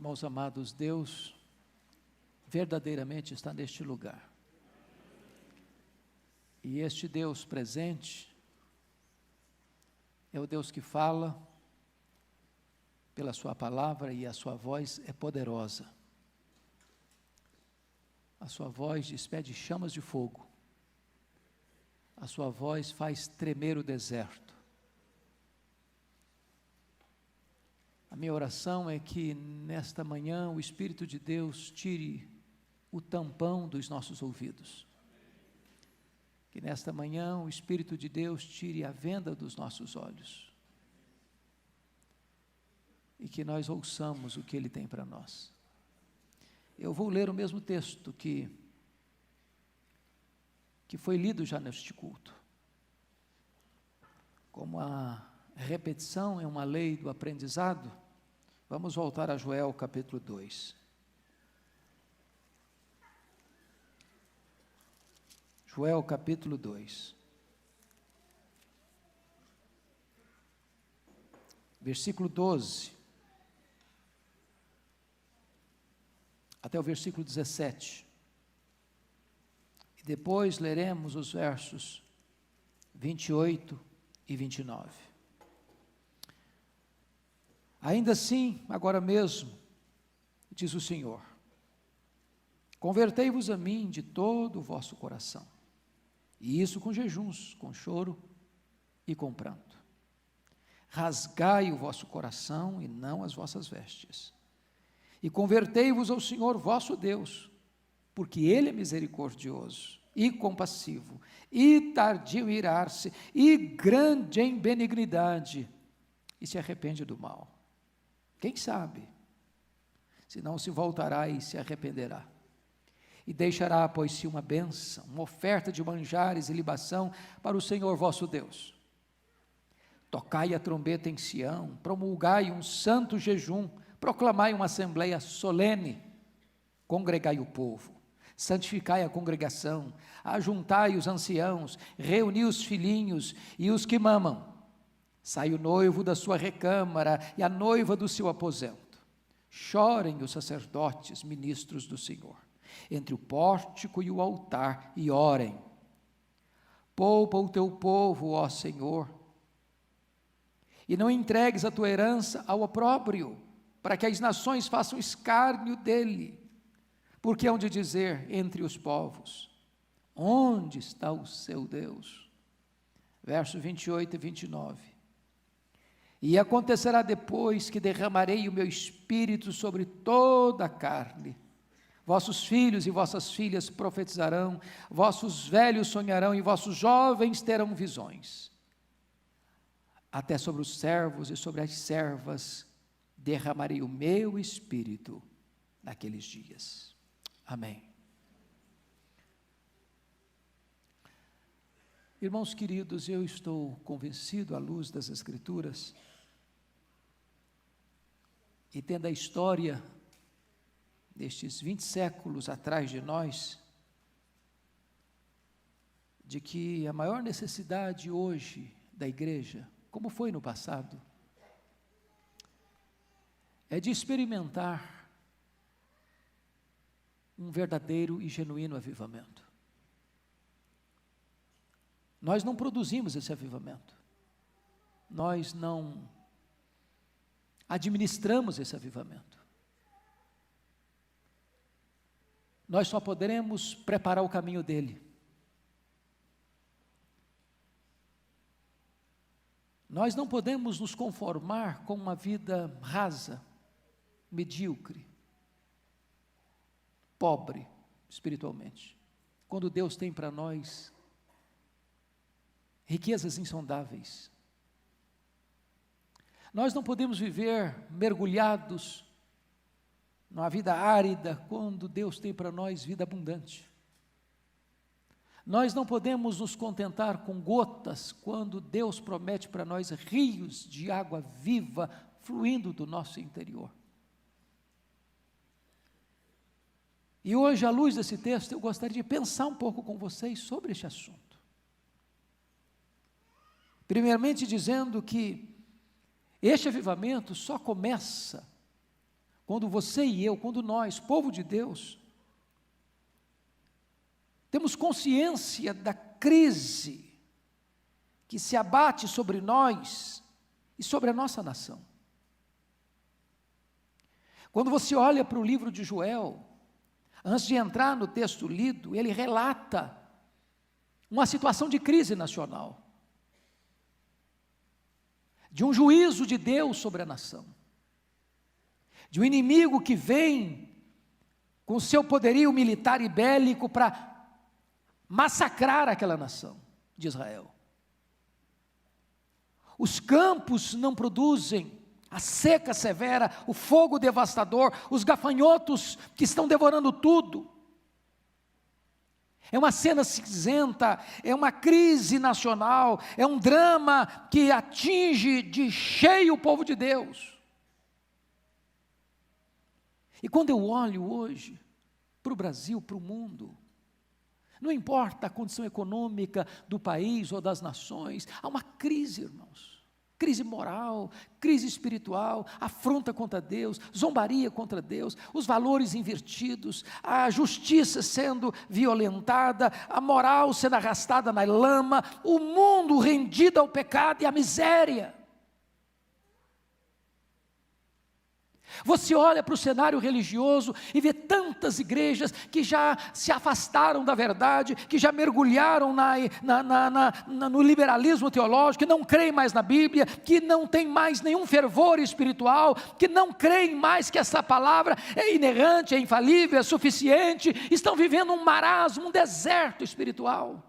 Irmãos amados, Deus verdadeiramente está neste lugar. E este Deus presente é o Deus que fala pela sua palavra, e a sua voz é poderosa. A sua voz despede chamas de fogo. A sua voz faz tremer o deserto. A minha oração é que nesta manhã o Espírito de Deus tire o tampão dos nossos ouvidos. Que nesta manhã o Espírito de Deus tire a venda dos nossos olhos. E que nós ouçamos o que Ele tem para nós. Eu vou ler o mesmo texto que foi lido já neste culto. Como a repetição é uma lei do aprendizado, vamos voltar a Joel capítulo 2. Joel capítulo 2. Versículo 12. Até o versículo 17. E depois leremos os versos 28 e 29. Ainda assim, agora mesmo, diz o Senhor, convertei-vos a mim de todo o vosso coração, e isso com jejuns, com choro e com pranto. Rasgai o vosso coração e não as vossas vestes, e convertei-vos ao Senhor vosso Deus, porque Ele é misericordioso e compassivo, e tardio em irar-se, e grande em benignidade, e se arrepende do mal. Quem sabe, se não se voltará e se arrependerá, e deixará após si uma bênção, uma oferta de manjares e libação para o Senhor vosso Deus. Tocai a trombeta em Sião, promulgai um santo jejum, proclamai uma assembleia solene, congregai o povo, santificai a congregação, ajuntai os anciãos, reuni os filhinhos e os que mamam. Sai o noivo da sua recâmara e a noiva do seu aposento. Chorem os sacerdotes, ministros do Senhor, entre o pórtico e o altar, e orem. Poupa o teu povo, ó Senhor, e não entregues a tua herança ao opróbrio, para que as nações façam escárnio dele, porque hão de dizer entre os povos, onde está o seu Deus? Versos 28 e 29. E acontecerá depois que derramarei o meu espírito sobre toda a carne. Vossos filhos e vossas filhas profetizarão, vossos velhos sonharão e vossos jovens terão visões. Até sobre os servos e sobre as servas derramarei o meu espírito naqueles dias. Amém. Irmãos queridos, eu estou convencido à luz das Escrituras, e tendo a história destes 20 séculos atrás de nós, de que a maior necessidade hoje da igreja, como foi no passado, é de experimentar um verdadeiro e genuíno avivamento. Nós não produzimos esse avivamento, nós não administramos esse avivamento, nós só poderemos preparar o caminho dele. Nós não podemos nos conformar com uma vida rasa, medíocre, pobre espiritualmente, quando Deus tem para nós riquezas insondáveis. Nós não podemos viver mergulhados numa vida árida, quando Deus tem para nós vida abundante. Nós não podemos nos contentar com gotas, quando Deus promete para nós rios de água viva, fluindo do nosso interior. E hoje, à luz desse texto, eu gostaria de pensar um pouco com vocês sobre este assunto. Primeiramente dizendo que este avivamento só começa quando você e eu, quando nós, povo de Deus, temos consciência da crise que se abate sobre nós e sobre a nossa nação. Quando você olha para o livro de Joel, antes de entrar no texto lido, ele relata uma situação de crise nacional, de um juízo de Deus sobre a nação, de um inimigo que vem com seu poderio militar e bélico para massacrar aquela nação de Israel. Os campos não produzem, a seca severa, o fogo devastador, os gafanhotos que estão devorando tudo. É uma cena cinzenta, é uma crise nacional, é um drama que atinge de cheio o povo de Deus. E quando eu olho hoje para o Brasil, para o mundo, não importa a condição econômica do país ou das nações, há uma crise, irmãos. Crise moral, crise espiritual, afronta contra Deus, zombaria contra Deus, os valores invertidos, a justiça sendo violentada, a moral sendo arrastada na lama, o mundo rendido ao pecado e à miséria. Você olha para o cenário religioso e vê tantas igrejas que já se afastaram da verdade, que já mergulharam no liberalismo teológico, que não creem mais na Bíblia, que não tem mais nenhum fervor espiritual, que não creem mais que essa palavra é inerrante, é infalível, é suficiente, estão vivendo um marasmo, um deserto espiritual.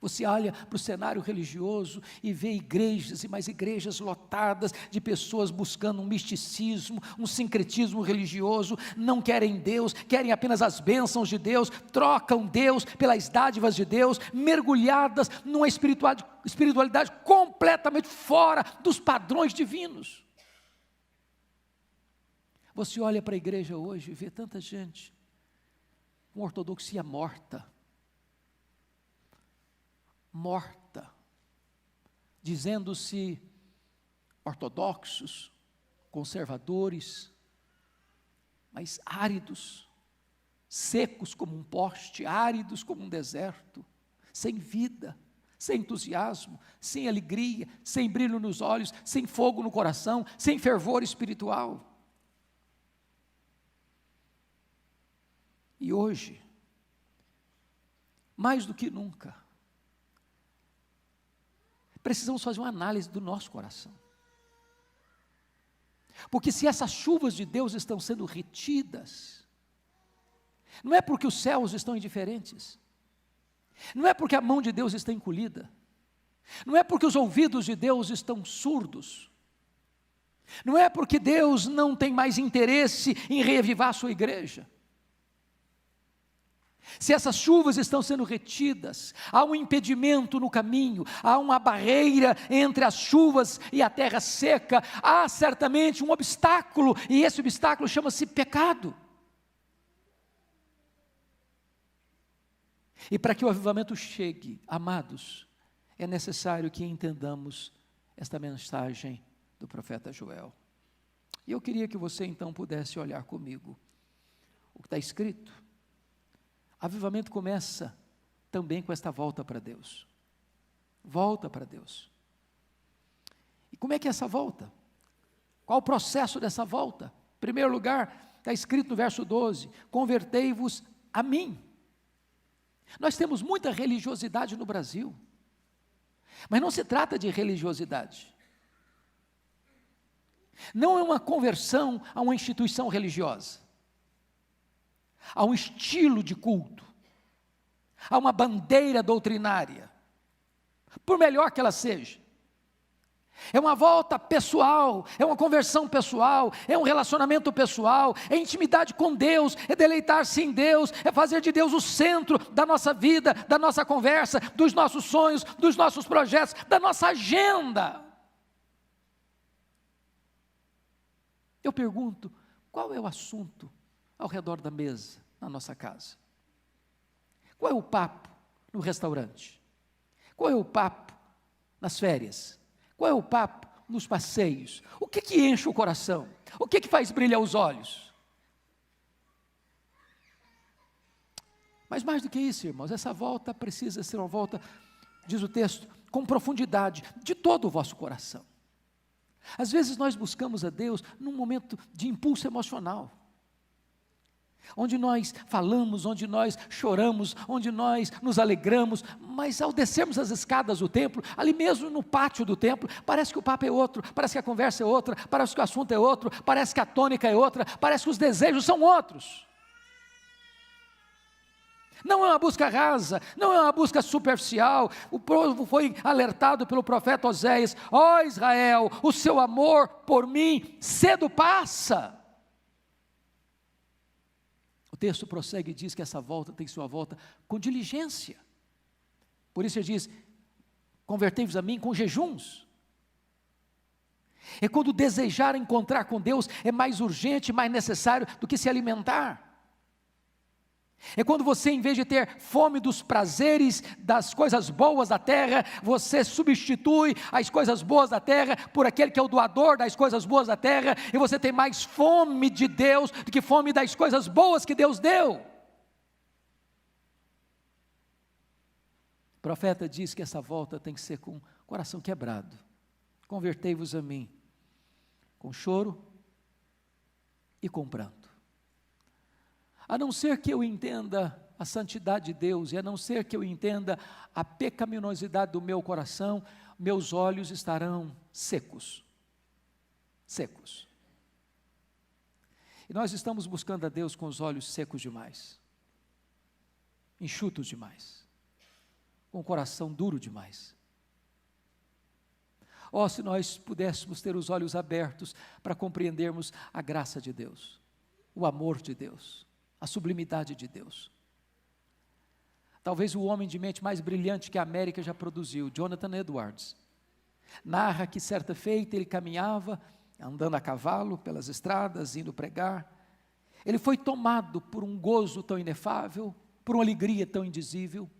Você olha para o cenário religioso e vê igrejas e mais igrejas lotadas de pessoas buscando um misticismo, um sincretismo religioso, não querem Deus, querem apenas as bênçãos de Deus, trocam Deus pelas dádivas de Deus, mergulhadas numa espiritualidade completamente fora dos padrões divinos. Você olha para a igreja hoje e vê tanta gente com ortodoxia morta, dizendo-se ortodoxos, conservadores, mas áridos, secos como um poste, áridos como um deserto, sem vida, sem entusiasmo, sem alegria, sem brilho nos olhos, sem fogo no coração, sem fervor espiritual. E hoje, mais do que nunca, precisamos fazer uma análise do nosso coração. Porque se essas chuvas de Deus estão sendo retidas, não é porque os céus estão indiferentes, não é porque a mão de Deus está encolhida, não é porque os ouvidos de Deus estão surdos, não é porque Deus não tem mais interesse em reavivar a sua igreja. Se essas chuvas estão sendo retidas, há um impedimento no caminho, há uma barreira entre as chuvas e a terra seca, há certamente um obstáculo, e esse obstáculo chama-se pecado. E para que o avivamento chegue, amados, é necessário que entendamos esta mensagem do profeta Joel. E eu queria que você então pudesse olhar comigo o que está escrito. Avivamento começa também com esta volta para Deus. Volta para Deus. E como é que é essa volta? Qual o processo dessa volta? Em primeiro lugar, está escrito no verso 12: convertei-vos a mim. Nós temos muita religiosidade no Brasil, mas não se trata de religiosidade. Não é uma conversão a uma instituição religiosa, a um estilo de culto, a uma bandeira doutrinária, por melhor que ela seja. É uma volta pessoal, é uma conversão pessoal, é um relacionamento pessoal, é intimidade com Deus, é deleitar-se em Deus, é fazer de Deus o centro da nossa vida, da nossa conversa, dos nossos sonhos, dos nossos projetos, da nossa agenda. Eu pergunto, qual é o assunto ao redor da mesa, na nossa casa? Qual é o papo no restaurante? Qual é o papo nas férias? Qual é o papo nos passeios? O que que enche o coração? O que que faz brilhar os olhos? Mas mais do que isso, irmãos, essa volta precisa ser uma volta, diz o texto, com profundidade, de todo o vosso coração. Às vezes nós buscamos a Deus num momento de impulso emocional, onde nós falamos, onde nós choramos, onde nós nos alegramos, mas ao descermos as escadas do templo, ali mesmo no pátio do templo, parece que o papo é outro, parece que a conversa é outra, parece que o assunto é outro, parece que a tônica é outra, parece que os desejos são outros. Não é uma busca rasa, não é uma busca superficial. O povo foi alertado pelo profeta Oséias: ó Israel, o seu amor por mim cedo passa. O texto prossegue e diz que essa volta tem que ser uma volta com diligência. Por isso ele diz: convertei-vos a mim com jejuns. É quando desejar encontrar com Deus é mais urgente, mais necessário do que se alimentar. É quando você, em vez de ter fome dos prazeres das coisas boas da terra, você substitui as coisas boas da terra por aquele que é o doador das coisas boas da terra, e você tem mais fome de Deus do que fome das coisas boas que Deus deu. O profeta diz que essa volta tem que ser com o coração quebrado. Convertei-vos a mim, com choro e com pranto. A não ser que eu entenda a santidade de Deus, e a não ser que eu entenda a pecaminosidade do meu coração, meus olhos estarão secos. Secos. E nós estamos buscando a Deus com os olhos secos demais, enxutos demais, com o coração duro demais. Oh, se nós pudéssemos ter os olhos abertos para compreendermos a graça de Deus, o amor de Deus, a sublimidade de Deus. Talvez o homem de mente mais brilhante que a América já produziu, Jonathan Edwards, narra que certa feita ele caminhava, andando a cavalo pelas estradas, indo pregar. Ele foi tomado por um gozo tão inefável, por uma alegria tão indizível,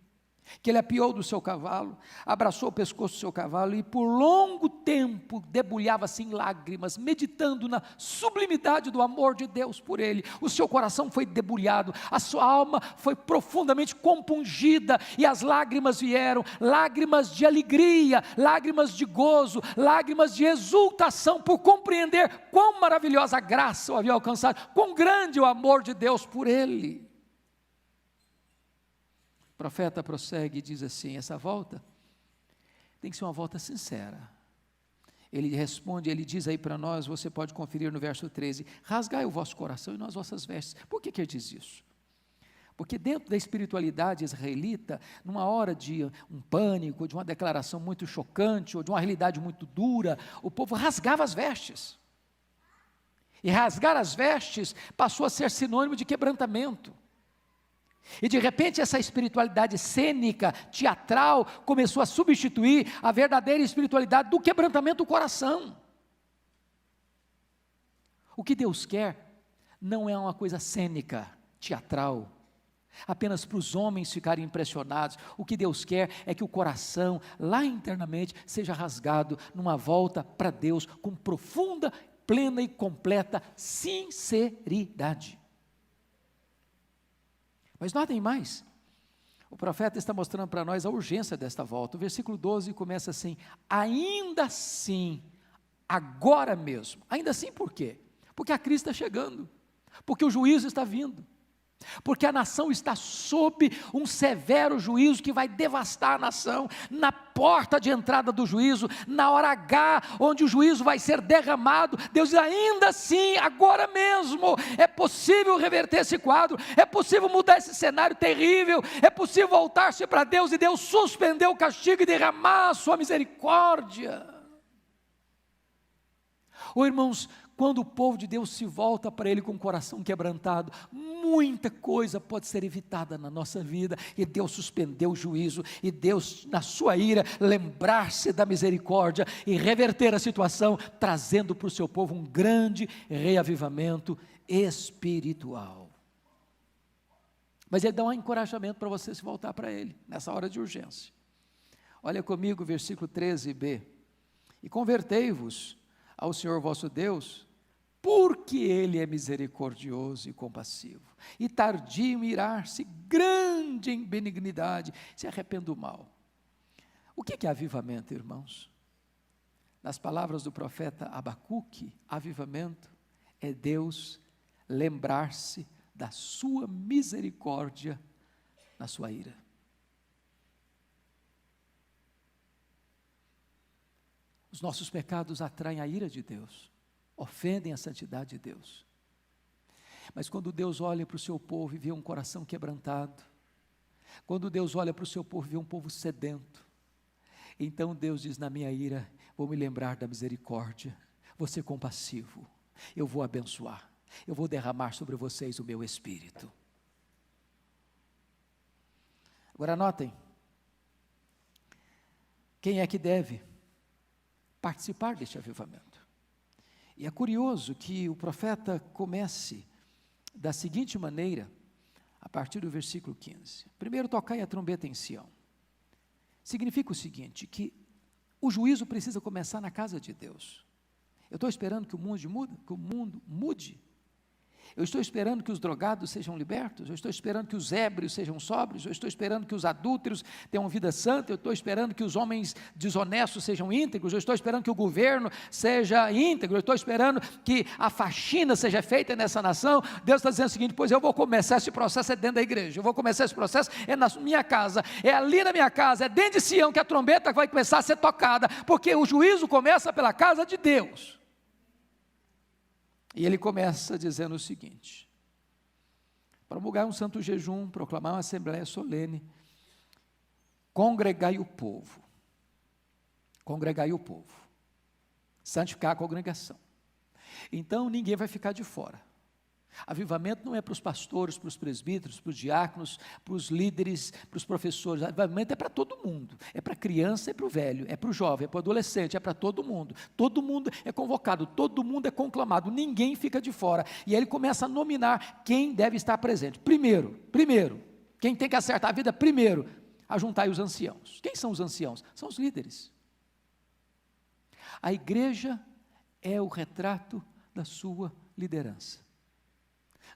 que ele apiou do seu cavalo, abraçou o pescoço do seu cavalo e por longo tempo debulhava-se em lágrimas, meditando na sublimidade do amor de Deus por ele. O seu coração foi debulhado, a sua alma foi profundamente compungida e as lágrimas vieram, lágrimas de alegria, lágrimas de gozo, lágrimas de exultação por compreender quão maravilhosa graça o havia alcançado, quão grande o amor de Deus por ele. O profeta prossegue e diz assim: essa volta tem que ser uma volta sincera. Ele responde, ele diz aí para nós, você pode conferir no verso 13: rasgai o vosso coração e não as vossas vestes. Por que ele diz isso? Porque dentro da espiritualidade israelita, numa hora de um pânico, de uma declaração muito chocante, ou de uma realidade muito dura, o povo rasgava as vestes. E rasgar as vestes passou a ser sinônimo de quebrantamento. E de repente essa espiritualidade cênica, teatral, começou a substituir a verdadeira espiritualidade do quebrantamento do coração. O que Deus quer não é uma coisa cênica, teatral, apenas para os homens ficarem impressionados. O que Deus quer é que o coração, lá internamente, seja rasgado numa volta para Deus com profunda, plena e completa sinceridade. Mas notem mais, o profeta está mostrando para nós a urgência desta volta. O versículo 12 começa assim: ainda assim, agora mesmo. Ainda assim por quê? Porque a crise está chegando, porque o juízo está vindo, porque a nação está sob um severo juízo que vai devastar a nação, na porta de entrada do juízo, na hora H, onde o juízo vai ser derramado. Deus diz: ainda assim, agora mesmo, é possível reverter esse quadro, é possível mudar esse cenário terrível, é possível voltar-se para Deus e Deus suspender o castigo e derramar a sua misericórdia. Oh, irmãos, quando o povo de Deus se volta para Ele com o coração quebrantado, muita coisa pode ser evitada na nossa vida, e Deus suspendeu o juízo, e Deus, na sua ira, lembrar-se da misericórdia, e reverter a situação, trazendo para o seu povo um grande reavivamento espiritual. Mas Ele dá um encorajamento para você se voltar para Ele, nessa hora de urgência. Olha comigo o versículo 13b, e convertei-vos ao Senhor vosso Deus, porque Ele é misericordioso e compassivo, e tardio em irar-se, grande em benignidade, se arrepende do mal. O que é avivamento, irmãos? Nas palavras do profeta Abacuque, avivamento é Deus lembrar-se da sua misericórdia na sua ira. Os nossos pecados atraem a ira de Deus, ofendem a santidade de Deus. Mas quando Deus olha para o seu povo e vê um coração quebrantado, quando Deus olha para o seu povo e vê um povo sedento, então Deus diz: na minha ira, vou me lembrar da misericórdia, vou ser compassivo, eu vou abençoar, eu vou derramar sobre vocês o meu Espírito. Agora notem, quem é que deve participar deste avivamento? E é curioso que o profeta comece da seguinte maneira, a partir do versículo 15. Primeiro, tocai a trombeta em Sião. Significa o seguinte, que o juízo precisa começar na casa de Deus. Eu estou esperando que o mundo mude. Eu estou esperando que os drogados sejam libertos, eu estou esperando que os ébrios sejam sóbrios, eu estou esperando que os adúlteros tenham vida santa, eu estou esperando que os homens desonestos sejam íntegros, eu estou esperando que o governo seja íntegro, eu estou esperando que a faxina seja feita nessa nação. Deus está dizendo o seguinte: pois eu vou começar esse processo dentro da igreja, eu vou começar esse processo na minha casa, é ali na minha casa, é dentro de Sião que a trombeta vai começar a ser tocada, porque o juízo começa pela casa de Deus. E ele começa dizendo o seguinte: promulgar um santo jejum, proclamar uma assembleia solene, congregai o povo, santificar a congregação. Então ninguém vai ficar de fora. Avivamento não é para os pastores, para os presbíteros, para os diáconos, para os líderes, para os professores. Avivamento é para todo mundo, é para a criança, é para o velho, é para o jovem, é para o adolescente, é para todo mundo é convocado, todo mundo é conclamado, ninguém fica de fora. E aí ele começa a nominar quem deve estar presente. Primeiro, quem tem que acertar a vida primeiro, ajuntai os anciãos. Quem são os anciãos? São os líderes. A igreja é o retrato da sua liderança.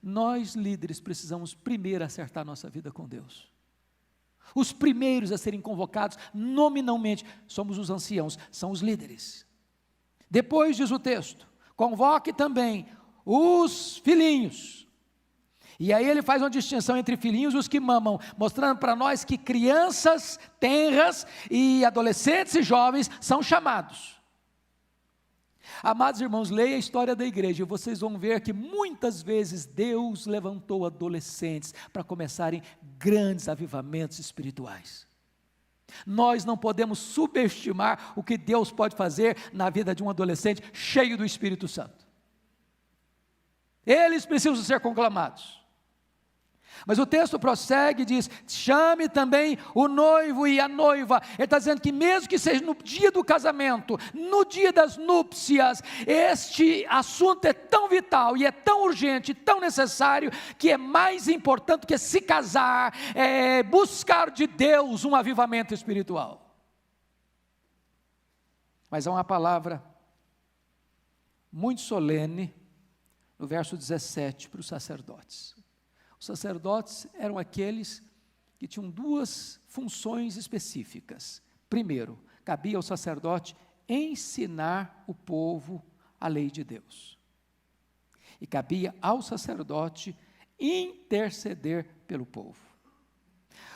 Nós, líderes, precisamos primeiro acertar nossa vida com Deus. Os primeiros a serem convocados nominalmente somos os anciãos, são os líderes. Depois diz o texto: convoque também os filhinhos. E aí ele faz uma distinção entre filhinhos e os que mamam, mostrando para nós que crianças tenras e adolescentes e jovens são chamados. Amados irmãos, leia a história da igreja e vocês vão ver que muitas vezes Deus levantou adolescentes para começarem grandes avivamentos espirituais. Nós não podemos subestimar o que Deus pode fazer na vida de um adolescente cheio do Espírito Santo. Eles precisam ser conclamados. Mas o texto prossegue e diz: chame também o noivo e a noiva. Ele está dizendo que mesmo que seja no dia do casamento, no dia das núpcias, este assunto é tão vital e é tão urgente, tão necessário, que é mais importante do que se casar, buscar de Deus um avivamento espiritual. Mas há uma palavra muito solene no verso 17 para os sacerdotes. Os sacerdotes eram aqueles que tinham duas funções específicas. Primeiro, cabia ao sacerdote ensinar o povo a lei de Deus. E cabia ao sacerdote interceder pelo povo.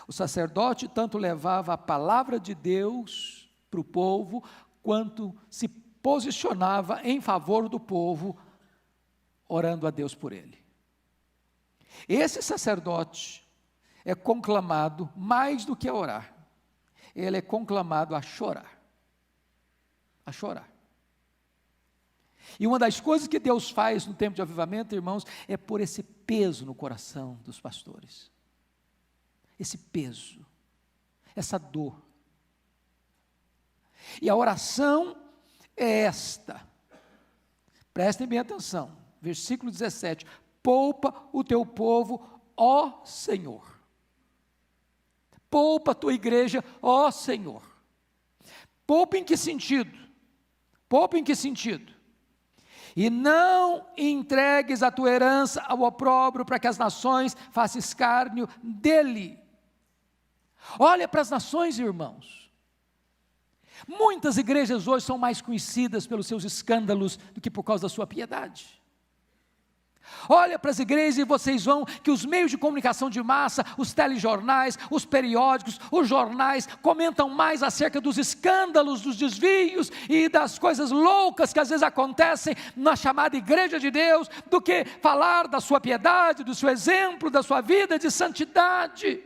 O sacerdote tanto levava a palavra de Deus para o povo, quanto se posicionava em favor do povo, orando a Deus por ele. Esse sacerdote é conclamado mais do que a orar, ele é conclamado a chorar. A chorar. E uma das coisas que Deus faz no tempo de avivamento, irmãos, é pôr esse peso no coração dos pastores. Esse peso, essa dor. E a oração é esta. Prestem bem atenção, versículo 17: poupa o teu povo, ó Senhor. Poupa a tua igreja, ó Senhor. Poupa em que sentido? Poupa em que sentido? E não entregues a tua herança ao opróbrio, para que as nações façam escárnio dele. Olha para as nações, irmãos. Muitas igrejas hoje são mais conhecidas pelos seus escândalos do que por causa da sua piedade. Olha para as igrejas e vocês vão que os meios de comunicação de massa, os telejornais, os periódicos, os jornais, comentam mais acerca dos escândalos, dos desvios e das coisas loucas que às vezes acontecem na chamada igreja de Deus, do que falar da sua piedade, do seu exemplo, da sua vida de santidade.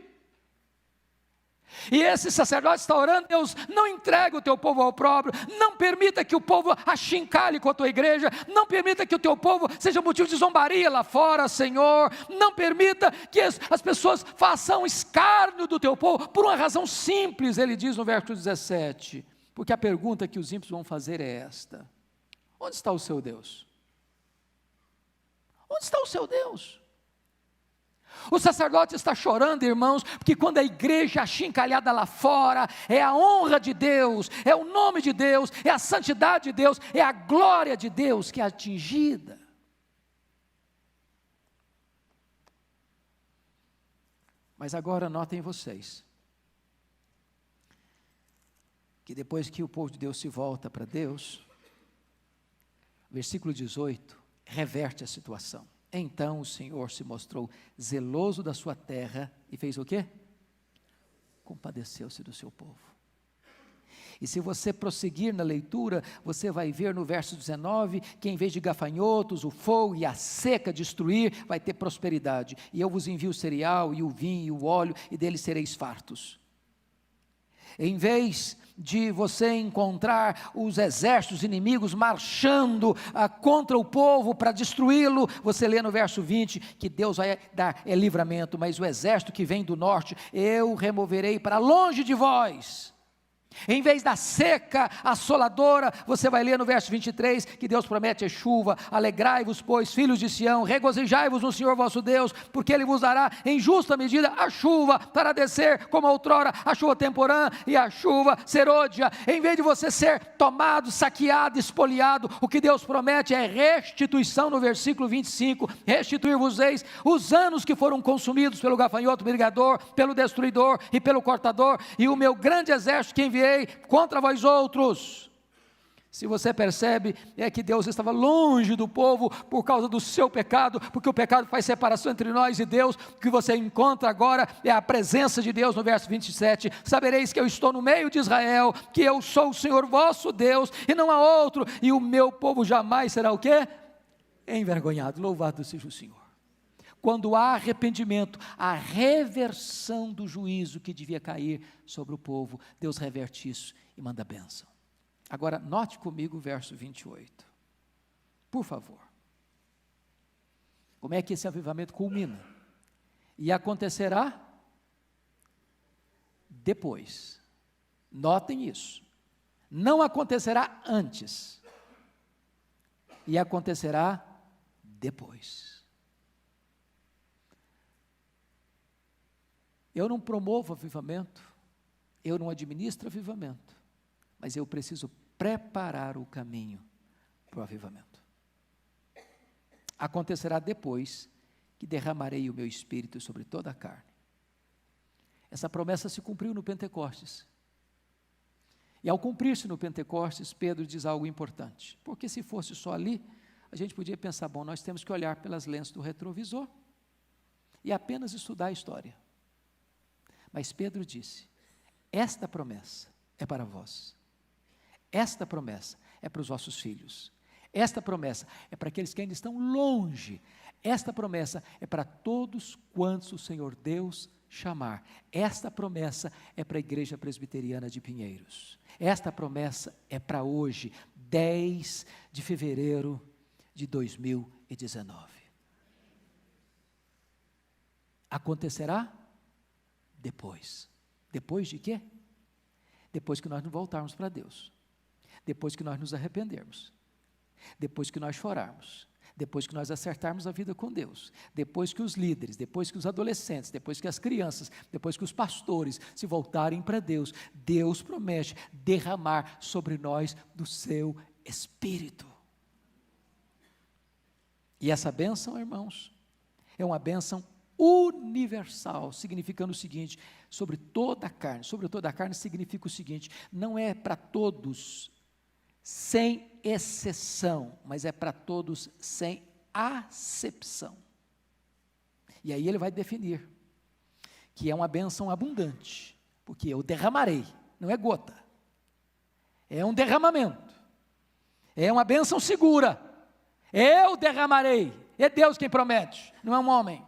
E esse sacerdote está orando: Deus, não entregue o teu povo ao opróbrio, não permita que o povo achincalhe com a tua igreja, não permita que o teu povo seja motivo de zombaria lá fora, Senhor, não permita que as pessoas façam escárnio do teu povo, por uma razão simples, ele diz no verso 17, porque a pergunta que os ímpios vão fazer é esta: onde está o seu Deus? Onde está o seu Deus? O sacerdote está chorando, irmãos, porque quando a igreja é achincalhada lá fora, é a honra de Deus, é o nome de Deus, é a santidade de Deus, é a glória de Deus que é atingida. Mas agora notem vocês, que depois que o povo de Deus se volta para Deus, versículo 18, reverte a situação. Então o Senhor se mostrou zeloso da sua terra e fez o quê? Compadeceu-se do seu povo. E se você prosseguir na leitura, você vai ver no verso 19, que em vez de gafanhotos, o fogo e a seca destruir, vai ter prosperidade. E eu vos envio o cereal e o vinho e o óleo, e deles sereis fartos. Em vez de você encontrar os exércitos inimigos marchando contra o povo para destruí-lo, você lê no verso 20 que Deus vai dar livramento, mas o exército que vem do norte, eu removerei para longe de vós. Em vez da seca assoladora, você vai ler no verso 23, que Deus promete chuva. Alegrai-vos, pois, filhos de Sião, regozijai-vos no Senhor vosso Deus, porque Ele vos dará em justa medida a chuva, para descer como outrora a chuva temporã e a chuva serôdia. Em vez de você ser tomado, saqueado, espoliado, o que Deus promete é restituição no versículo 25, restituir-vos-eis os anos que foram consumidos pelo gafanhoto brigador, pelo destruidor e pelo cortador, e o meu grande exército que enviei contra vós outros. Se você percebe, é que Deus estava longe do povo por causa do seu pecado, porque o pecado faz separação entre nós e Deus. O que você encontra agora é a presença de Deus no verso 27, sabereis que eu estou no meio de Israel, que eu sou o Senhor vosso Deus, e não há outro, e o meu povo jamais será o quê? Envergonhado. Louvado seja o Senhor. Quando há arrependimento, a reversão do juízo que devia cair sobre o povo, Deus reverte isso e manda bênção. Agora, note comigo o verso 28. Por favor. Como é que esse avivamento culmina? E acontecerá depois. Notem isso. Não acontecerá antes. E acontecerá depois. Eu não promovo avivamento, eu não administro avivamento, mas eu preciso preparar o caminho para o avivamento. Acontecerá depois que derramarei o meu espírito sobre toda a carne. Essa promessa se cumpriu no Pentecostes. E ao cumprir-se no Pentecostes, Pedro diz algo importante, porque se fosse só ali, a gente podia pensar, bom, nós temos que olhar pelas lentes do retrovisor e apenas estudar a história. Mas Pedro disse, esta promessa é para vós, esta promessa é para os vossos filhos, esta promessa é para aqueles que ainda estão longe, esta promessa é para todos quantos o Senhor Deus chamar, esta promessa é para a Igreja Presbiteriana de Pinheiros, esta promessa é para hoje, 10 de fevereiro de 2019. Acontecerá? Depois. Depois de quê? Depois que nós não voltarmos para Deus. Depois que nós nos arrependermos. Depois que nós chorarmos. Depois que nós acertarmos a vida com Deus. Depois que os líderes, depois que os adolescentes, depois que as crianças, depois que os pastores se voltarem para Deus, Deus promete derramar sobre nós do seu Espírito. E essa bênção, irmãos, é uma bênção universal, significando o seguinte, sobre toda a carne. Sobre toda a carne significa o seguinte, não é para todos sem exceção, mas é para todos sem acepção. E aí ele vai definir que é uma bênção abundante, porque eu derramarei, não é gota, é um derramamento, é uma bênção segura, eu derramarei, é Deus quem promete, não é um homem.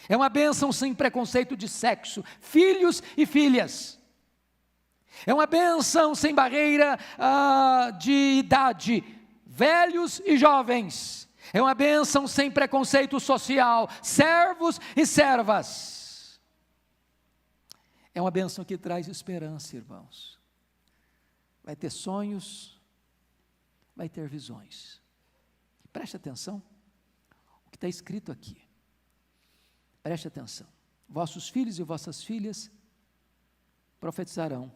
É uma bênção sem preconceito de sexo, filhos e filhas. É uma bênção sem barreira de idade, velhos e jovens. É uma bênção sem preconceito social, servos e servas. É uma bênção que traz esperança, irmãos. Vai ter sonhos, vai ter visões. Preste atenção o que está escrito aqui. Preste atenção. Vossos filhos e vossas filhas profetizarão,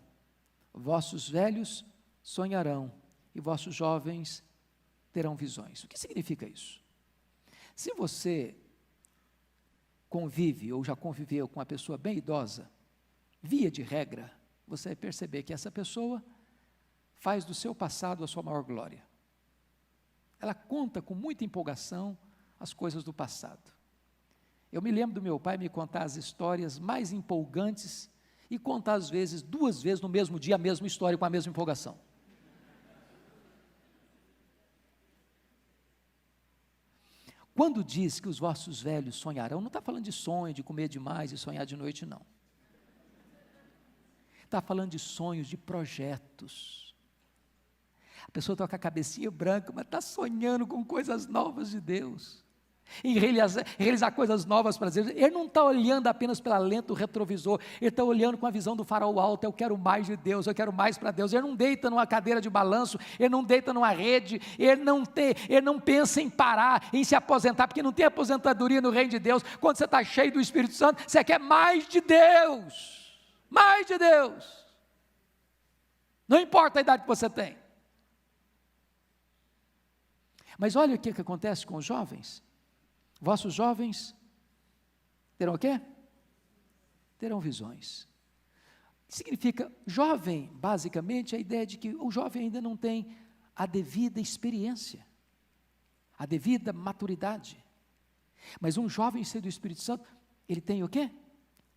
vossos velhos sonharão e vossos jovens terão visões. O que significa isso? Se você convive ou já conviveu com uma pessoa bem idosa, via de regra, você vai perceber que essa pessoa faz do seu passado a sua maior glória. Ela conta com muita empolgação as coisas do passado. Eu me lembro do meu pai me contar as histórias mais empolgantes e contar às vezes, 2 vezes no mesmo dia, a mesma história com a mesma empolgação. Quando diz que os vossos velhos sonharão, não está falando de sonho, de comer demais e sonhar de noite, não. Está falando de sonhos, de projetos. A pessoa está com a cabecinha branca, mas está sonhando com coisas novas de Deus. Em realizar coisas novas para Deus. Ele não está olhando apenas pela lente do retrovisor, ele está olhando com a visão do farol alto. Eu quero mais de Deus, eu quero mais para Deus. Ele não deita numa cadeira de balanço, ele não deita numa rede, ele não pensa em parar, em se aposentar, porque não tem aposentadoria no reino de Deus. Quando você está cheio do Espírito Santo, você quer mais de Deus, mais de Deus, não importa a idade que você tem. Mas olha o que acontece com os jovens. Vossos jovens terão o quê? Terão visões. Significa, jovem, basicamente, a ideia de que o jovem ainda não tem a devida experiência, a devida maturidade. Mas um jovem cheio do Espírito Santo, ele tem o quê?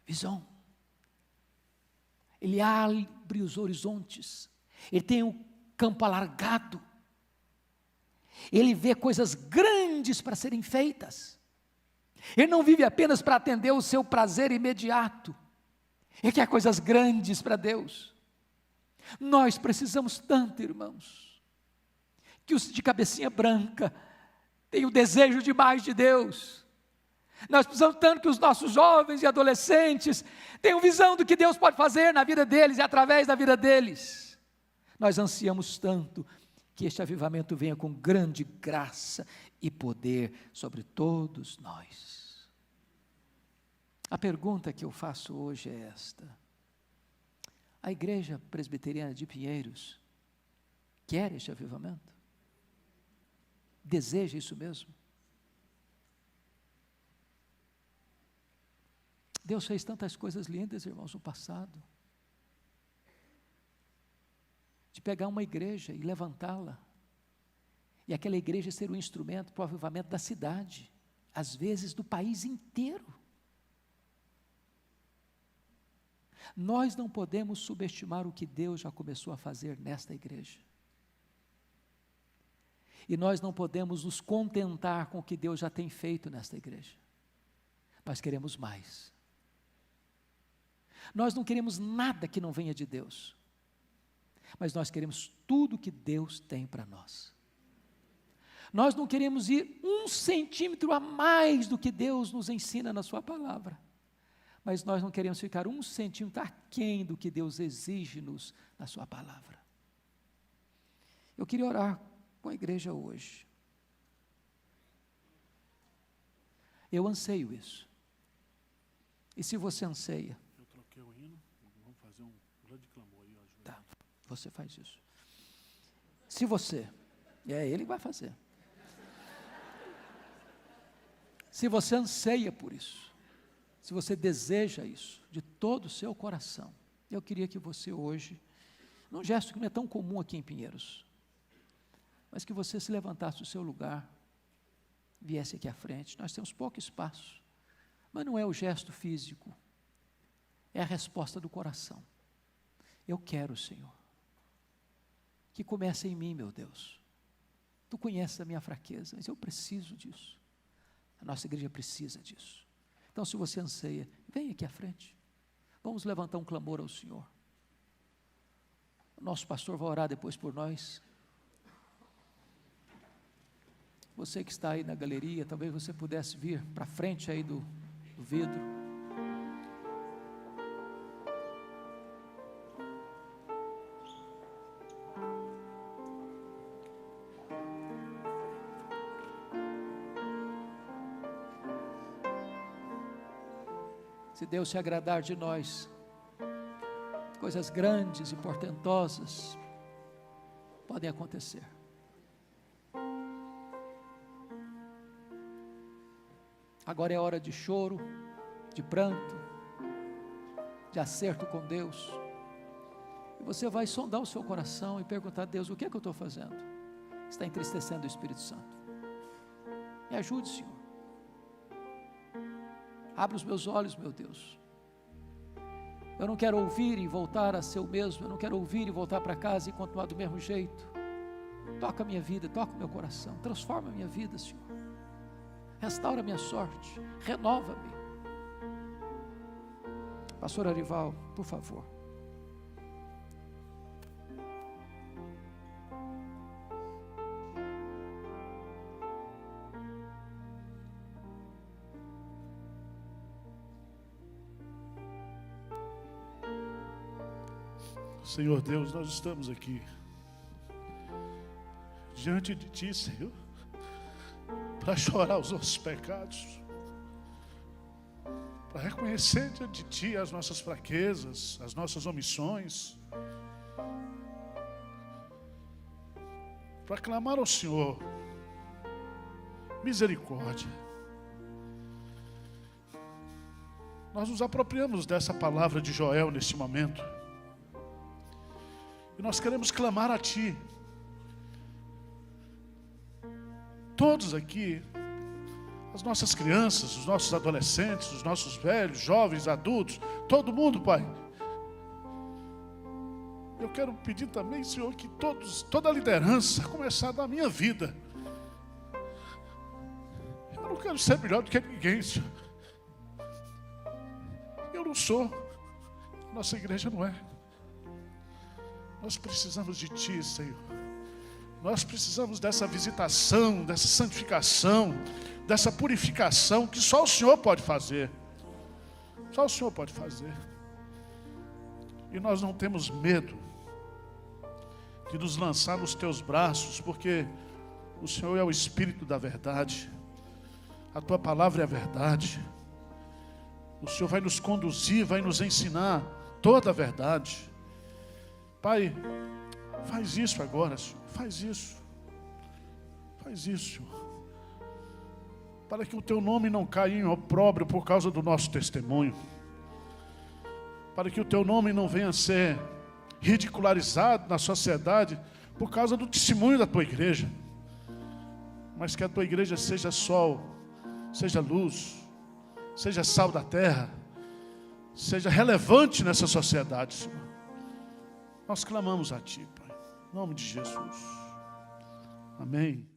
Visão. Ele abre os horizontes, ele tem o campo alargado, ele vê coisas grandes para serem feitas. Ele não vive apenas para atender o seu prazer imediato. Ele quer coisas grandes para Deus. Nós precisamos tanto, irmãos, que os de cabecinha branca têm o desejo de mais de Deus. Nós precisamos tanto que os nossos jovens e adolescentes tenham visão do que Deus pode fazer na vida deles e através da vida deles. Nós ansiamos tanto que este avivamento venha com grande graça e poder sobre todos nós. A pergunta que eu faço hoje é esta: a Igreja Presbiteriana de Pinheiros quer este avivamento? Deseja isso mesmo? Deus fez tantas coisas lindas, irmãos, no passado. De pegar uma igreja e levantá-la, e aquela igreja ser um instrumento para o avivamento da cidade, às vezes do país inteiro. Nós não podemos subestimar o que Deus já começou a fazer nesta igreja, e nós não podemos nos contentar com o que Deus já tem feito nesta igreja. Nós queremos mais. Nós não queremos nada que não venha de Deus, mas nós queremos tudo que Deus tem para nós. Nós não queremos ir 1 centímetro a mais do que Deus nos ensina na sua palavra, mas nós não queremos ficar 1 centímetro aquém do que Deus exige-nos na sua palavra. Eu queria orar com a igreja hoje. Eu anseio isso. E se você anseia, eu troquei o hino, vamos fazer um grande clamor aí, ajuda. Tá, você faz isso. Se você, Ele vai fazer. Se você anseia por isso, se você deseja isso, de todo o seu coração, eu queria que você hoje, num gesto que não é tão comum aqui em Pinheiros, mas que você se levantasse do seu lugar, viesse aqui à frente. Nós temos pouco espaço, mas não é o gesto físico, é a resposta do coração. Eu quero, Senhor, que comece em mim, meu Deus. Tu conheces a minha fraqueza, mas eu preciso disso. A nossa igreja precisa disso. Então, se você anseia, vem aqui à frente. Vamos levantar um clamor ao Senhor. O nosso pastor vai orar depois por nós. Você que está aí na galeria, talvez você pudesse vir para frente aí do vidro. Se Deus se agradar de nós, coisas grandes e portentosas podem acontecer. Agora é hora de choro, de pranto, de acerto com Deus. E você vai sondar o seu coração e perguntar a Deus: o que é que eu estou fazendo? Está entristecendo o Espírito Santo. Me ajude, Senhor. Abra os meus olhos, meu Deus. Eu não quero ouvir e voltar a ser o mesmo. Eu não quero ouvir e voltar para casa e continuar do mesmo jeito. Toca a minha vida, toca o meu coração. Transforma a minha vida, Senhor. Restaura a minha sorte. Renova-me. Pastor Arival, por favor. Senhor Deus, nós estamos aqui diante de Ti, Senhor, para chorar os nossos pecados, para reconhecer diante de Ti as nossas fraquezas, as nossas omissões, para clamar ao Senhor misericórdia. Nós nos apropriamos dessa palavra de Joel neste momento. E nós queremos clamar a Ti. Todos aqui, as nossas crianças, os nossos adolescentes, os nossos velhos, jovens, adultos, todo mundo, Pai. Eu quero pedir também, Senhor, que toda a liderança, a começar da minha vida. Eu não quero ser melhor do que ninguém, Senhor. Eu não sou. Nossa igreja não é. Nós precisamos de Ti, Senhor. Nós precisamos dessa visitação, dessa santificação, dessa purificação que só o Senhor pode fazer. Só o Senhor pode fazer. E nós não temos medo de nos lançar nos Teus braços, porque o Senhor é o Espírito da verdade. A Tua palavra é a verdade. O Senhor vai nos conduzir, vai nos ensinar toda a verdade. Pai, faz isso agora, Senhor. Faz isso. Faz isso, Senhor. Para que o Teu nome não caia em opróbrio por causa do nosso testemunho. Para que o Teu nome não venha a ser ridicularizado na sociedade por causa do testemunho da Tua igreja. Mas que a Tua igreja seja sol, seja luz, seja sal da terra, seja relevante nessa sociedade, Senhor. Nós clamamos a Ti, Pai, em nome de Jesus. Amém.